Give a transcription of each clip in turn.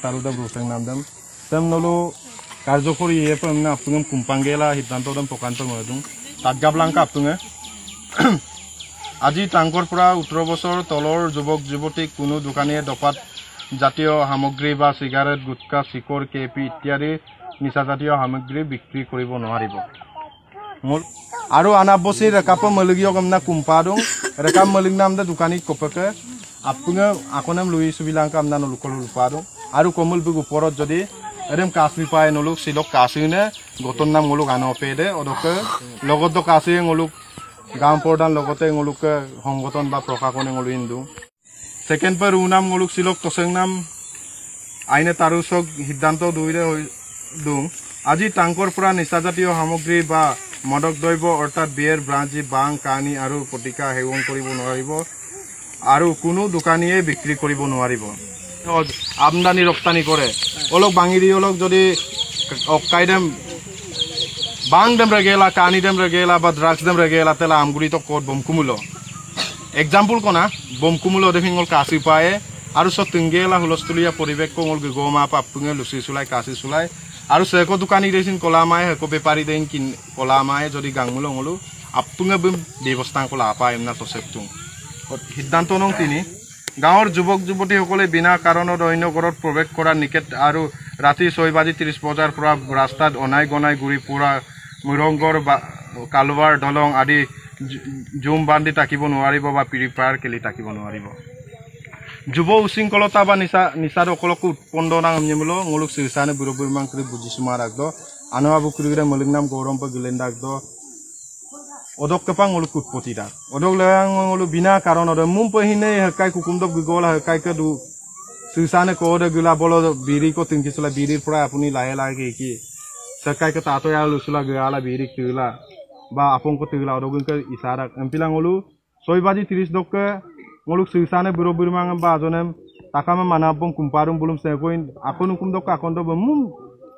taruda brusang namdam tem nolu কার্যকরী ইয়ে পমনা আপনি কুম্পাঙ্গেলা সিদ্ধান্ত দম পকান্ত মদুং তাতগাবলাংকা আপনি আজি টাঙ্কৰ পৰা 18 বছৰ তলৰ যুৱক যুৱতী কোনো দোকানীয়ে দপাত জাতীয় সামগ্ৰী বা সিগাৰেট গুটকা চিকৰ কেপি ইত্যাদি নিচা জাতীয় সামগ্ৰী বিক্ৰী কৰিব নোৱাৰিব আৰু আনাবসি ৰেকাপ মলগিয় কমনা কুম্পা দং ৰেকাপ মলিং নাম দে দোকানী কপকে আপুনি আকনাম লুই সুবিলাংকা আমনা নলুকল ৰূপা দং আৰু কমল বিগ ওপৰত যদি এরম কাশি পায় নলুক সিলক কাশি নে গতন নাম গলুক আনো পেদে ওদকে লগত কাশি গলুক গাঁও প্ৰধান লগতে গলুক সংগঠন বা প্ৰশাসনে গলু ইন্দু সেকেন্ড পর উনাম গলুক সিলক তসেং নাম আইনে তারুসক সিদ্ধান্ত দুইরে দুং আজি টাঙ্কৰ পৰা নিচাজাতীয় সামগ্ৰী বা মদক দ্ৰব্য অৰ্থাৎ বিয়েৰ ব্ৰাঞ্জি বাং কানি আৰু পটিকা সেৱন কৰিব নোৱাৰিব আৰু কোনো দোকানীয়ে বিক্ৰী কৰিব নোৱাৰিব আমদানি রপ্তানি করে ওলক বাঙিরি ওলক যদি অকাইদেম বাং দেম রেগেলা কানি দেম রেগেলা বা ড্রাগস দেম রেগেলা তেলা আমগুড়ি তো কোট বমকুমুলো এক্সাম্পল কোনা বমকুমুলো দেখিং ওল কাশি পায়ে আর সব তিঙ্গেলা হুলস্থুলিয়া পরিবেশ কোল গোমা পাপুঙে লুচি চুলাই কাশি চুলাই আর সেকো দোকানি দেখিন কলামায় হেকো বেপারি দেন কিন কলামায় যদি গাংমুলো হলো আপুঙে ব্যবস্থা কলা পায় এমনা তো সেকতুং সিদ্ধান্ত নং তিনি গাঁৱৰ যুৱক যুৱতীসকলে বিনা কাৰণত অন্য ঘৰত প্ৰৱেশ কৰা নিকেট আৰু ৰাতি 6:30 বজাৰ পৰা ৰাস্তাত অনাই গনাই ঘূৰি পুৰা মুৰংগৰ কালৱাৰ দলং আদি জুম বান্ধি থাকিব নোৱাৰিব বা পিৰিপাৰ কেলি থাকিব নোৱাৰিব যুৱ উশৃংখলতা বা নিচাৰসকলক উৎপন্ন নামনিমুলো মুলুক শিৰসানে বিৰবুৰমাং কৰি বুজিছুমা ৰাখদ আনোৱা বুকুৰিৰে মলিংনাম গৌৰম্প গিলেন্দাগদ odok ngulu kutpoti dak odok lang ngulu bina karon odo mumpehine hakai kukumdok gigol hakai ke du susane ko odo gula bolo biri ko tingkisula biri pura apuni lahe lage ki sakai ke tato ya lusula gala biri kila ba apong ko tila odok ke isara empilang ngulu 6:30 dok ke ngulu susane biro birmang ba ajonem takama manabong kumparum bulum sekoin akon kumdok akondo mum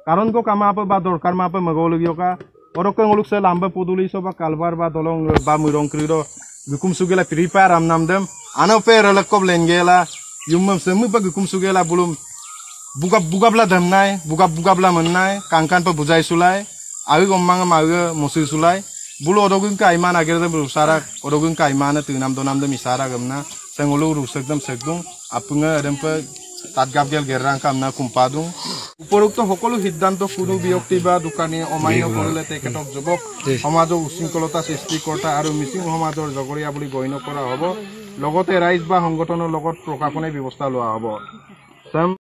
karon ko kama apa ba dorkar ma apa magologio ka Orokeng uluk se lamba poduli so ba kalbar ba dolong ba murong krido gukum sugela prepare am namdem ano pe relakop lengela yumam semu ba gukum sugela bulum buka bla damnai buka bla mannai kangkan pa bujai sulai awi gommang ma mosi sulai bulu odogun ka iman agerde rusara odogun ka iman tinam donam de misara gamna sengulu rusakdam sekdung apunga adem pa তাতগাবগেল গেৰাং কামনা কুম্পাদুং উপৰোক্ত সকলো সিদ্ধান্ত কোনো ব্যক্তি বা দোকানী অমান্য কৰিলে তেখেতক যুৱক সমাজৰ উশৃংখলতা সৃষ্টিকৰ্তা আৰু মিচিং সমাজৰ জগৰীয়া বুলি গণ্য কৰা হ'ব লগতে ৰাইজ বা সংগঠনৰ লগত প্ৰশাসনে ব্যৱস্থা লোৱা হ'ব